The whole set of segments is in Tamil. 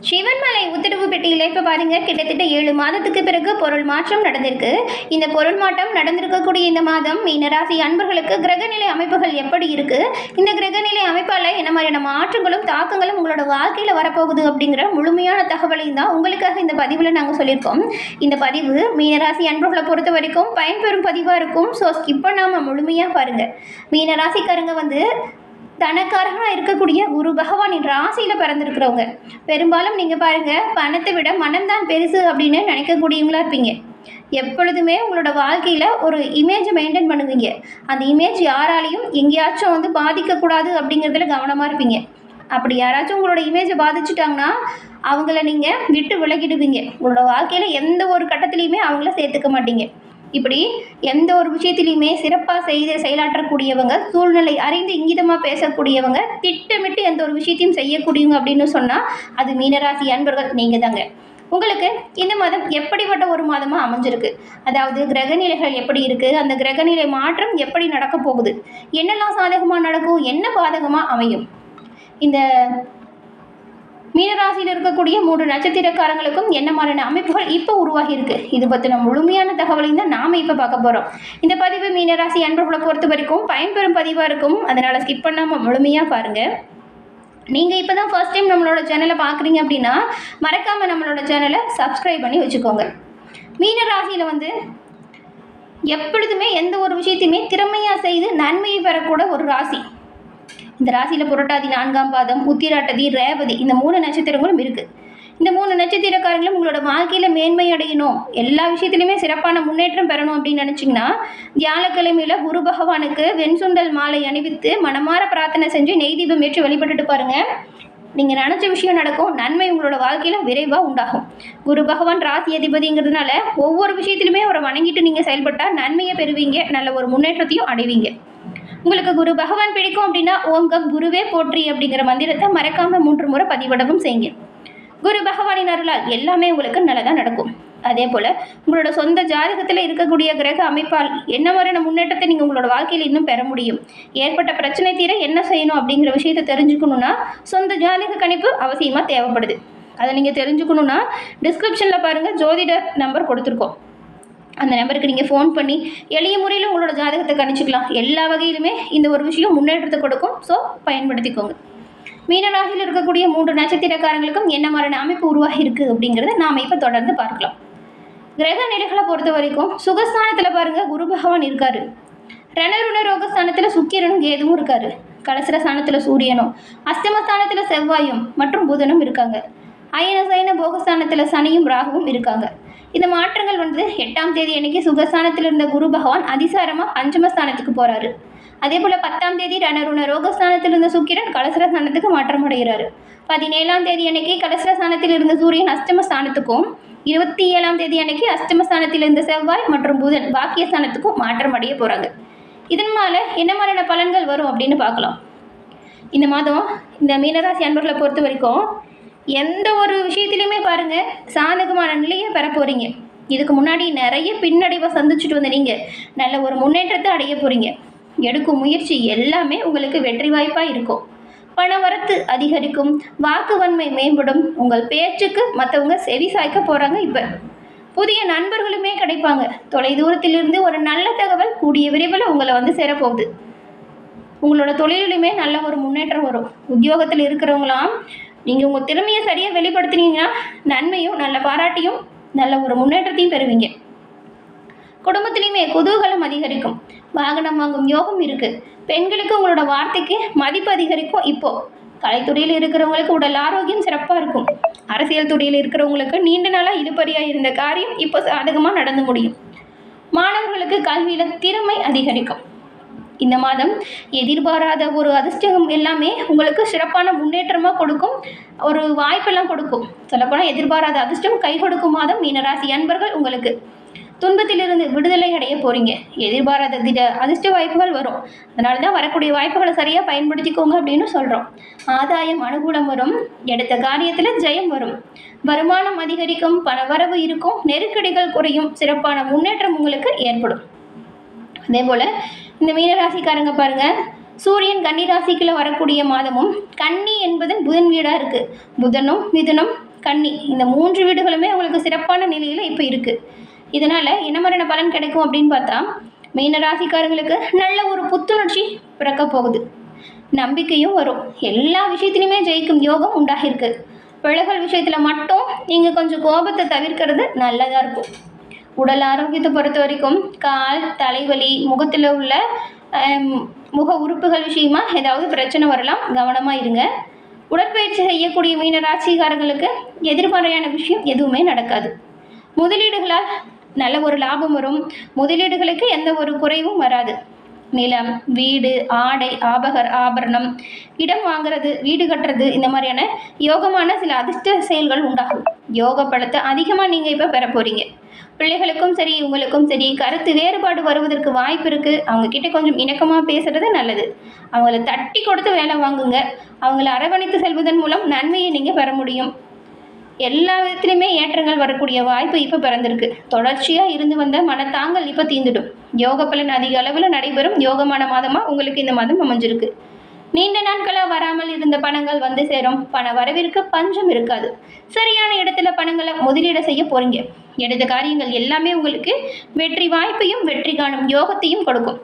சிவன்மலை உத்தரவு பெட்டியில் இப்போ பாருங்க, கிட்டத்தட்ட 7 மாதத்துக்கு பிறகு பொருள் மாற்றம் நடந்திருக்கு. இந்த பொருள் மாற்றம் நடந்திருக்கக்கூடிய இந்த மாதம் மீனராசி அன்பர்களுக்கு கிரகநிலை அமைப்புகள் எப்படி இருக்கு, இந்த கிரகநிலை அமைப்பால் என்ன மாதிரியான மாற்றங்களும் தாக்கங்களும் உங்களோட வாழ்க்கையில் வரப்போகுது அப்படிங்கிற முழுமையான தகவலையும் தான் உங்களுக்காக இந்த பதிவில் நாங்கள் சொல்லியிருக்கோம். இந்த பதிவு மீனராசி அன்பர்களை பொறுத்த வரைக்கும் பயன்பெறும் பதிவாக இருக்கும். ஸோ ஸ்கிப் பண்ணாமல் முழுமையாக பாருங்கள். மீனராசிக்காரங்க தனக்காரகனாக இருக்கக்கூடிய குரு பகவானின் ராசியில் பிறந்திருக்கிறவங்க பெரும்பாலும் நீங்கள் பாருங்கள், பணத்தை விட மனம்தான் பெருசு அப்படின்னு நினைக்கக்கூடியவங்களா இருப்பீங்க. எப்பொழுதுமே உங்களோட வாழ்க்கையில் ஒரு இமேஜை மெயின்டைன் பண்ணுவீங்க. அந்த இமேஜ் யாராலையும் எங்கேயாச்சும் பாதிக்கக்கூடாது அப்படிங்கிறதுல கவனமாக இருப்பீங்க. அப்படி யாராச்சும் உங்களோட இமேஜை பாதிச்சுட்டாங்கன்னா அவங்கள நீங்கள் விட்டு விலகிடுவீங்க. உங்களோட வாழ்க்கையில் எந்த ஒரு கட்டத்துலையுமே அவங்கள சேர்த்துக்க மாட்டீங்க. இப்படி எந்த ஒரு விஷயத்திலையுமே சிறப்பாக செயலாற்றக்கூடியவங்க, சூழ்நிலை அறிந்து இங்கிதமாக பேசக்கூடியவங்க, திட்டமிட்டு எந்த ஒரு விஷயத்தையும் செய்யக்கூடியவங்க அப்படின்னு சொன்னால் அது மீனராசி அன்பர்கள் நீங்கள் தாங்க. உங்களுக்கு இந்த மாதம் எப்படிப்பட்ட ஒரு மாதமாக அமைஞ்சிருக்கு, அதாவது கிரகநிலைகள் எப்படி இருக்குது, அந்த கிரகநிலை மாற்றம் எப்படி நடக்க போகுது, என்னெல்லாம் சாதகமாக நடக்கும், என்ன பாதகமாக அமையும், இந்த மீனராசியில் இருக்கக்கூடிய 3 நட்சத்திரக்காரங்களுக்கும் என்ன மாதிரியான அமைப்புகள் இப்போ உருவாகி இருக்கு, இது பற்றின முழுமையான தகவலையும் தான் நாம் இப்போ பார்க்க போகிறோம். இந்த பதிவு மீனராசி அன்பர்களை பொறுத்த வரைக்கும் பயன்பெறும் பதிவாக இருக்கும். அதனால் ஸ்கிப் பண்ணாமல் முழுமையாக பாருங்கள். நீங்கள் இப்போ தான் ஃபர்ஸ்ட் டைம் நம்மளோட சேனலை பார்க்குறீங்க அப்படின்னா மறக்காமல் நம்மளோட சேனலை சப்ஸ்கிரைப் பண்ணி வச்சுக்கோங்க. மீனராசியில் எப்பொழுதுமே எந்த ஒரு விஷயத்தையுமே திறமையாக செய்து நன்மையை பெறக்கூட ஒரு ராசி. இந்த ராசியில் புரட்டாதி 4ஆம் பாதம், உத்திராட்டதி, ரேவதி இந்த 3 நட்சத்திரங்களும் இருக்குது. இந்த 3 நட்சத்திரக்காரங்களும் உங்களோட வாழ்க்கையில் மேன்மை அடையணும், எல்லா விஷயத்துலையுமே சிறப்பான முன்னேற்றம் பெறணும் அப்படின்னு நினச்சிங்கன்னா வியாழக்கிழமையில் குரு பகவானுக்கு வெண்சுண்டல் மாலை அணிவித்து மனமாற பிரார்த்தனை செஞ்சு நெய் தீபம் ஏற்றி வழிபட்டுட்டு பாருங்கள். நீங்கள் நினச்ச விஷயம் நடக்கும், நன்மை உங்களோட வாழ்க்கையில் விரைவாக உண்டாகும். குரு பகவான் ராசி அதிபதிங்கிறதுனால ஒவ்வொரு விஷயத்திலுமே அவரை வணங்கிட்டு நீங்கள் செயல்பட்டால் நன்மையை பெறுவீங்க, நல்ல ஒரு முன்னேற்றத்தையும் அடைவீங்க. உங்களுக்கு குரு பகவான் பிடிக்கும் அப்படின்னா ஓம் கம் குருவே போற்றி அப்படிங்கிற மந்திரத்தை மறக்காமல் 3 முறை பதிவிடவும் செய்யுங்க. குரு பகவானின் அருளால் எல்லாமே உங்களுக்கு நல்லதாக நடக்கும். அதே போல் உங்களோட சொந்த ஜாதகத்தில் இருக்கக்கூடிய கிரக அமைப்பால் என்ன மாதிரியான முன்னேற்றத்தை நீங்கள் உங்களோட வாழ்க்கையில் இன்னும் பெற முடியும், ஏற்பட்ட பிரச்சனை தீர என்ன செய்யணும் அப்படிங்கிற விஷயத்தை தெரிஞ்சுக்கணுன்னா சொந்த ஜாதக கணிப்பு அவசியமாக தேவைப்படுது. அதை நீங்கள் தெரிஞ்சுக்கணுன்னா டிஸ்கிரிப்ஷனில் பாருங்கள், ஜோதிடர் நம்பர் கொடுத்துருக்கோம். அந்த நம்பருக்கு நீங்கள் ஃபோன் பண்ணி எளிய முறையில் உங்களோட ஜாதகத்தை கணிச்சிக்கலாம். எல்லா வகையிலுமே இந்த ஒரு விஷயம் முன்னேற்றத்தை கொடுக்கும். ஸோ பயன்படுத்திக்கோங்க. மீனராசியில் இருக்கக்கூடிய 3 நட்சத்திரக்காரங்களுக்கும் என்ன மாதிரியான அமைப்பு உருவாகி இருக்குது அப்படிங்கிறத நாம் இப்போ தொடர்ந்து பார்க்கலாம். கிரக நிலைகளை பொறுத்த வரைக்கும் சுகஸ்தானத்தில் பாருங்கள், குரு பகவான் இருக்கார். ரணருண ரோகஸ்தானத்தில் சுக்கிரனும் கேதுவும் இருக்கார். கலசர ஸ்தானத்தில் சூரியனும், அஸ்தமஸ்தானத்தில் செவ்வாயும் மற்றும் புதனும் இருக்காங்க. அயன சயன போகஸ்தானத்தில் சனியும் ராகுவும் இருக்காங்க. இந்த மாற்றங்கள் 8ஆம் தேதி அன்னைக்கு சுகஸ்தானத்தில் இருந்த குரு பகவான் அதிசாரமாக பஞ்சமஸ்தானத்துக்கு போகிறாரு. அதே போல் 10ஆம் தேதி ரணருண ரோகஸ்தானத்தில் இருந்த சுக்கிரன் கலசர ஸ்தானத்துக்கு மாற்றம் அடைகிறாரு. 17ஆம் தேதி அன்னைக்கு கலசர ஸ்தானத்தில் இருந்த சூரியன் அஷ்டமஸ்தானத்துக்கும், 27ஆம் தேதி அன்னைக்கு அஷ்டமஸ்தானத்தில் இருந்த செவ்வாய் மற்றும் புதன் பாக்கியஸ்தானத்துக்கும் மாற்றம் அடைய போகிறாங்க. இதனால என்ன மாதிரியான பலன்கள் வரும் அப்படின்னு பார்க்கலாம். இந்த மாதம் இந்த மீனராசி அன்பர்களை பொறுத்த வரைக்கும் எந்த ஒரு விஷயத்துலையுமே பாருங்கள் சாதகமான நிலையை பெற போகிறீங்க. இதுக்கு முன்னாடி நிறைய பின்னடைவை சந்திச்சுட்டு வந்த நீங்கள் நல்ல ஒரு முன்னேற்றத்தை அடைய போகிறீங்க. எடுக்கும் முயற்சி எல்லாமே உங்களுக்கு வெற்றி வாய்ப்பாக இருக்கும். பண வரத்து அதிகரிக்கும், வாக்குவன்மை மேம்படும், உங்கள் பேச்சுக்கு மற்றவங்க செவி சாய்க்க போகிறாங்க. இப்போ புதிய நண்பர்களுமே கிடைப்பாங்க. தொலைதூரத்திலிருந்து ஒரு நல்ல தகவல் கூடிய விரைவில் உங்களை சேரப்போகுது. உங்களோட தொழிலுமே நல்ல ஒரு முன்னேற்றம் வரும். உத்தியோகத்தில் இருக்கிறவங்களாம் நீங்கள் உங்கள் திறமையை சரியாக வெளிப்படுத்தினீங்கன்னா நன்மையும் நல்ல பாராட்டியும் நல்ல ஒரு முன்னேற்றத்தையும் பெறுவீங்க. குடும்பத்திலையுமே குதூகலம் அதிகரிக்கும், வாகனம் வாங்கும் யோகம் இருக்குது. பெண்களுக்கு உங்களோட வார்த்தைக்கு மதிப்பு அதிகரிக்கும். இப்போது கலைத்துறையில் இருக்கிறவங்களுக்கு உடல் ஆரோக்கியம் சிறப்பாக இருக்கும். அரசியல் துறையில் இருக்கிறவங்களுக்கு நீண்ட நாளாக இழுபறியாக இருந்த காரியம் இப்போ சாதகமாக நடந்து முடியும். மாணவர்களுக்கு கல்வியில் திறமை அதிகரிக்கும். இந்த மாதம் எதிர்பாராத ஒரு அதிர்ஷ்டம் எல்லாமே உங்களுக்கு சிறப்பான முன்னேற்றமாக கொடுக்கும், ஒரு வாய்ப்பெல்லாம் கொடுக்கும். சொல்லப்போனால் எதிர்பாராத அதிர்ஷ்டம் கை கொடுக்கும் மாதம் மீனராசி அன்பர்கள். உங்களுக்கு துன்பத்திலிருந்து விடுதலை அடைய போகிறீங்க. எதிர்பாராத அதிர்ஷ்ட வாய்ப்புகள் வரும். அதனால தான் வரக்கூடிய வாய்ப்புகளை சரியாக பயன்படுத்திக்கோங்க அப்படின்னு சொல்கிறோம். ஆதாயம் அனுகூலம் வரும், எடுத்த காரியத்தில் ஜெயம் வரும், வருமானம் அதிகரிக்கும், பணவரவு இருக்கும், நெருக்கடிகள் குறையும், சிறப்பான முன்னேற்றம் உங்களுக்கு ஏற்படும். அதே போல் இந்த மீனராசிக்காரங்க பாருங்கள், சூரியன் கன்னி ராசிக்குள்ள வரக்கூடிய மாதமும், கன்னி என்பது புதன் வீடாக இருக்குது. புதனும் மிதுனம் கன்னி இந்த 3 வீடுகளுமே உங்களுக்கு சிறப்பான நிலையில் இப்போ இருக்குது. இதனால் என்ன மாதிரியான பலன் கிடைக்கும் அப்படின்னு பார்த்தா, மீன ராசிக்காரங்களுக்கு நல்ல ஒரு புத்துணர்ச்சி பிறக்க போகுது. நம்பிக்கையும் வரும். எல்லா விஷயத்துலையுமே ஜெயிக்கும் யோகம் உண்டாகிருக்கு. பிள்ளைகள் விஷயத்தில் மட்டும் நீங்கள் கொஞ்சம் கோபத்தை தவிர்க்கிறது நல்லதாக இருக்கும். உடல் ஆரோக்கியத்தை பொறுத்த வரைக்கும் கால், தலைவலி, முகத்தில் உள்ள முக உறுப்புகள் விஷயமா ஏதாவது பிரச்சனை வரலாம், கவனமாக இருங்க. உடற்பயிற்சி செய்யக்கூடிய மீன ராசிக்காரங்களுக்கு எதிர்மறையான விஷயம் எதுவுமே நடக்காது. முதலீடுகளால் நல்ல ஒரு லாபம் வரும். முதலீடுகளுக்கு எந்த ஒரு குறைவும் வராது. நிலம், வீடு, ஆடை, ஆபரணம், இடம் வாங்குறது, வீடு கட்டுறது, இந்த மாதிரியான யோகமான சில அதிர்ஷ்ட செயல்கள் உண்டாகும். யோக பலத்தை அதிகமாக நீங்கள் இப்போ பெற போகிறீங்க. பிள்ளைகளுக்கும் சரி, உங்களுக்கும் சரி, கருத்து வேறுபாடு வருவதற்கு வாய்ப்பு இருக்குது. அவங்கக்கிட்ட கொஞ்சம் இணக்கமாக பேசுகிறது நல்லது. அவங்கள தட்டி கொடுத்து வேலை வாங்குங்க. அவங்கள அரவணைத்து செல்வதன் மூலம் நன்மையை நீங்கள் பெற முடியும். எல்லா விதத்துலையுமே ஏற்றங்கள் வரக்கூடிய வாய்ப்பு இப்போ பிறந்திருக்கு. தொடர்ச்சியாக இருந்து வந்த மனத்தாங்கல் இப்போ தீர்ந்துடும். யோக பலன் அதிக அளவில் நடைபெறும் யோகமான மாதமாக உங்களுக்கு இந்த மாதம் அமைஞ்சிருக்கு. நீண்ட நாட்களாக வராமல் இருந்த பணங்கள் வந்து சேரும். பண வரவிற்கு பஞ்சம் இருக்காது. சரியான இடத்துல பணங்களை முதலீடு செய்ய போகிறீங்க. எடுத்த காரியங்கள் எல்லாமே உங்களுக்கு வெற்றி வாய்ப்பையும் வெற்றி காணும் யோகத்தையும் கொடுக்கும்.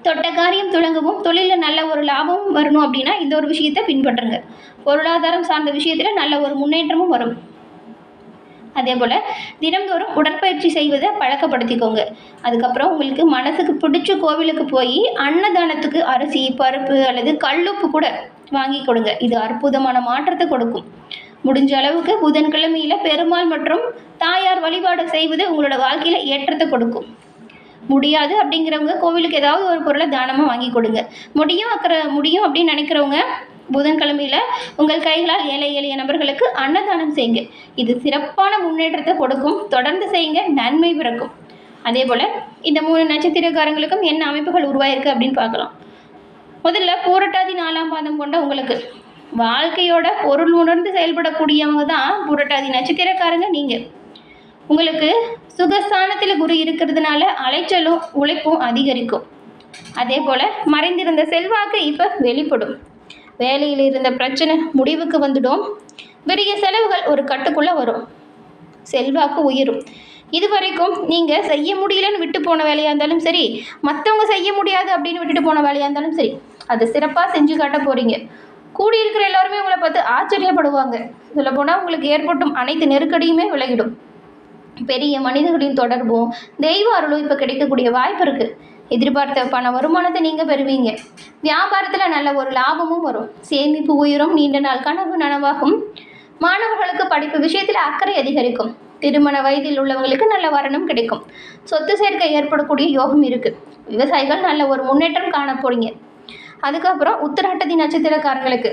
தொட்ட காரியம் துளங்கவும், தொழிலில் நல்ல ஒரு லாபமும் வரணும் அப்படின்னா இந்த ஒரு விஷயத்தை பின்பற்றுங்க. பொருளாதாரம் சார்ந்த விஷயத்தில் நல்ல ஒரு முன்னேற்றமும் வரும். அதே போல் தினந்தோறும் உடற்பயிற்சி செய்வதை பழக்கப்படுத்திக்கோங்க. அதுக்கப்புறம் உங்களுக்கு மனசுக்கு பிடிச்ச கோவிலுக்கு போய் அன்னதானத்துக்கு அரிசி, பருப்பு அல்லது கல்லுப்பு கூட வாங்கி கொடுங்க. இது அற்புதமான மாற்றத்தை கொடுக்கும். முடிஞ்ச அளவுக்கு புதன்கிழமையில் பெருமாள் மற்றும் தாயார் வழிபாடு செய்வது உங்களோட வாழ்க்கையில் ஏற்றத்தை கொடுக்கும். முடியாது அப்படிங்கிறவங்க கோவிலுக்கு ஏதாவது ஒரு பொருளை தானமாக வாங்கி கொடுங்க. முடியும் அப்படின்னு நினைக்கிறவங்க புதன்கிழமையில் உங்கள் கைகளால் ஏழை எளிய நபர்களுக்கு அன்னதானம் செய்யுங்க. இது சிறப்பான முன்னேற்றத்தை கொடுக்கும். தொடர்ந்து செய்யுங்க, நன்மை பிறக்கும். அதே போல் இந்த 3 நட்சத்திரக்காரங்களுக்கும் என்ன அமைப்புகள் உருவாயிருக்கு அப்படின்னு பார்க்கலாம். முதல்ல பூரட்டாதி 4ஆம் பாதம் கொண்ட உங்களுக்கு வாழ்க்கையோட பொருள் உணர்ந்து செயல்படக்கூடியவங்க தான் பூரட்டாதி நட்சத்திரக்காரங்க. நீங்கள் உங்களுக்கு சுகஸ்தானத்தில் குரு இருக்கிறதுனால அலைச்சலும் உழைப்பும் அதிகரிக்கும். அதே போல் மறைந்திருந்த செல்வாக்கு இப்போ வெளிப்படும். வேலையில் இருந்த பிரச்சனை முடிவுக்கு வந்துடும். பெரிய செலவுகள் ஒரு கட்டுக்குள்ளே வரும். செல்வாக்கு உயரும். இதுவரைக்கும் நீங்கள் செய்ய முடியலன்னு விட்டு போன வேலையாக இருந்தாலும் சரி, மற்றவங்க செய்ய முடியாது அப்படின்னு விட்டுட்டு போன வேலையாக இருந்தாலும் சரி, அதை சிறப்பாக செஞ்சு காட்ட போகிறீங்க. கூடியிருக்கிற எல்லாருமே உங்களை பார்த்து ஆச்சரியப்படுவாங்க. சொல்லப்போனால் உங்களுக்கு ஏற்பட்டும் அனைத்து நெருக்கடியுமே விலகிடும். பெரிய மனிதர்களின் தொடர்பும் தெய்வ அருளும் இப்போ கிடைக்கக்கூடிய வாய்ப்பு இருக்குது. எதிர்பார்த்த பண வருமானத்தை நீங்கள் பெறுவீங்க. வியாபாரத்தில் நல்ல ஒரு லாபமும் வரும். சேமிப்பு உயரும். நீண்ட நாள் கனவு நனவாகும். மாணவர்களுக்கு படிப்பு விஷயத்தில் அக்கறை அதிகரிக்கும். திருமண வயதில் உள்ளவங்களுக்கு நல்ல வரணும் கிடைக்கும். சொத்து சேர்க்கை ஏற்படக்கூடிய யோகம் இருக்குது. விவசாயிகள் நல்ல ஒரு முன்னேற்றம் காண போறீங்க. அதுக்கப்புறம் உத்திராட்டதி நட்சத்திரக்காரங்களுக்கு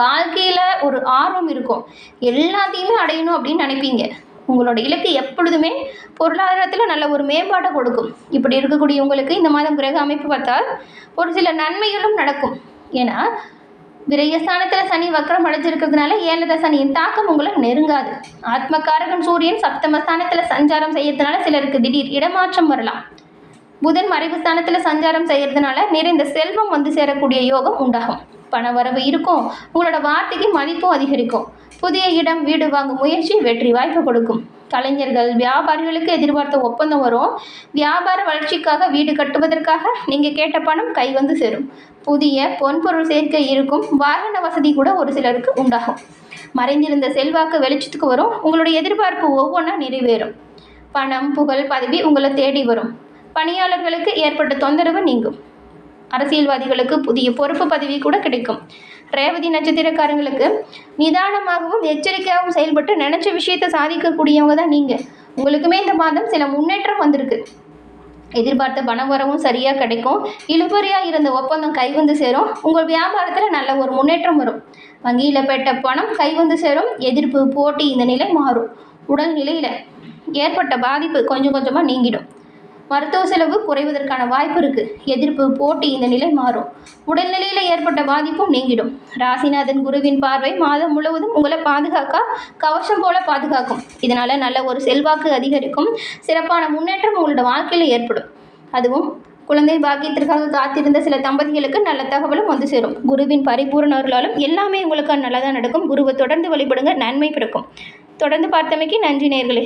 வாழ்க்கையில் ஒரு ஆர்வம் இருக்கும். எல்லாத்தையுமே அடையணும் அப்படின்னு நினைப்பீங்க. உங்களோட இலக்கு எப்பொழுதுமே பொருளாதாரத்தில் நல்ல ஒரு மேம்பாட்டை கொடுக்கும். இப்படி இருக்கக்கூடிய உங்களுக்கு இந்த மாதம் கிரக அமைப்பு பார்த்தால் ஒரு சில நன்மைகளும் நடக்கும். ஏன்னா விரயஸ்தானத்தில் சனி வக்ரம் அடைஞ்சிருக்கிறதுனால 7ரை சனியின் தாக்கம் உங்களை நெருங்காது. ஆத்மகாரகன் சூரியன் சப்தமஸ்தானத்தில் சஞ்சாரம் செய்யறதுனால சிலருக்கு திடீர் இடமாற்றம் வரலாம். புதன் மறைவு ஸ்தானத்தில் சஞ்சாரம் செய்யறதுனால நிறைந்த செல்வம் வந்து சேரக்கூடிய யோகம் உண்டாகும். பண வரவு இருக்கும். உங்களோட வார்த்தைக்கு மதிப்பும் அதிகரிக்கும். புதிய இடம், வீடு வாங்கும் முயற்சி வெற்றி வாய்ப்பு கொடுக்கும். கலைஞர்கள், வியாபாரிகளுக்கு எதிர்பார்த்த ஒப்பந்தம் வரும். வியாபார வளர்ச்சிக்காக, வீடு கட்டுவதற்காக நீங்கள் கேட்ட பணம் கை வந்து சேரும். புதிய பொன்பொருள் சேர்க்கை இருக்கும். வாகன வசதி கூட ஒரு சிலருக்கு உண்டாகும். மறைந்திருந்த செல்வாக்கு வெளிச்சத்துக்கு வரும். உங்களுடைய எதிர்பார்ப்பு ஒவ்வொன்றா நிறைவேறும். பணம், புகழ், பதவி உங்களை தேடி வரும். பணியாளர்களுக்கு ஏற்பட்ட தொந்தரவு நீங்கும். அரசியல்வாதிகளுக்கு புதிய பொறுப்பு பதவி கூட கிடைக்கும். ரேவதி நட்சத்திரக்காரங்களுக்கு நிதானமாகவும் எச்சரிக்கையாகவும் செயல்பட்டு நினச்ச விஷயத்தை சாதிக்கக்கூடியவங்க தான் நீங்கள். உங்களுக்குமே இந்த மாதம் சில முன்னேற்றம் வந்திருக்கு. எதிர்பார்த்த பண வரவும் சரியாக கிடைக்கும். இழுபறியாக இருந்த ஒப்பந்தம் கைவந்து சேரும். உங்கள் வியாபாரத்தில் நல்ல ஒரு முன்னேற்றம் வரும். வங்கியில் பெற்ற பணம் கைவந்து சேரும். எதிர்ப்பு, போட்டி இந்த நிலை மாறும். உடல்நிலையில் ஏற்பட்ட பாதிப்பு கொஞ்சம் கொஞ்சமாக நீங்கிடும். மருத்துவ செலவு குறைவதற்கான வாய்ப்பு இருக்குது. எதிர்ப்பு, போட்டி இந்த நிலை மாறும். உடல்நிலையில் ஏற்பட்ட பாதிப்பும் நீங்கிடும். ராசிநாதன் குருவின் பார்வை மாதம் முழுவதும் உங்களை கவசம் போல பாதுகாக்கும். இதனால் நல்ல ஒரு செல்வாக்கு அதிகரிக்கும். சிறப்பான முன்னேற்றம் உங்களோட வாழ்க்கையில் ஏற்படும். அதுவும் குழந்தை பாக்கியத்திற்காக காத்திருந்த சில தம்பதிகளுக்கு நல்ல தகவலும் வந்து சேரும். குருவின் பரிபூரண அருளாலும் எல்லாமே உங்களுக்கு நல்லதாக நடக்கும். குருவை தொடர்ந்து வழிபடுங்க, நன்மை பிறக்கும். தொடர்ந்து பார்த்தமைக்கு நன்றி நேயர்களே.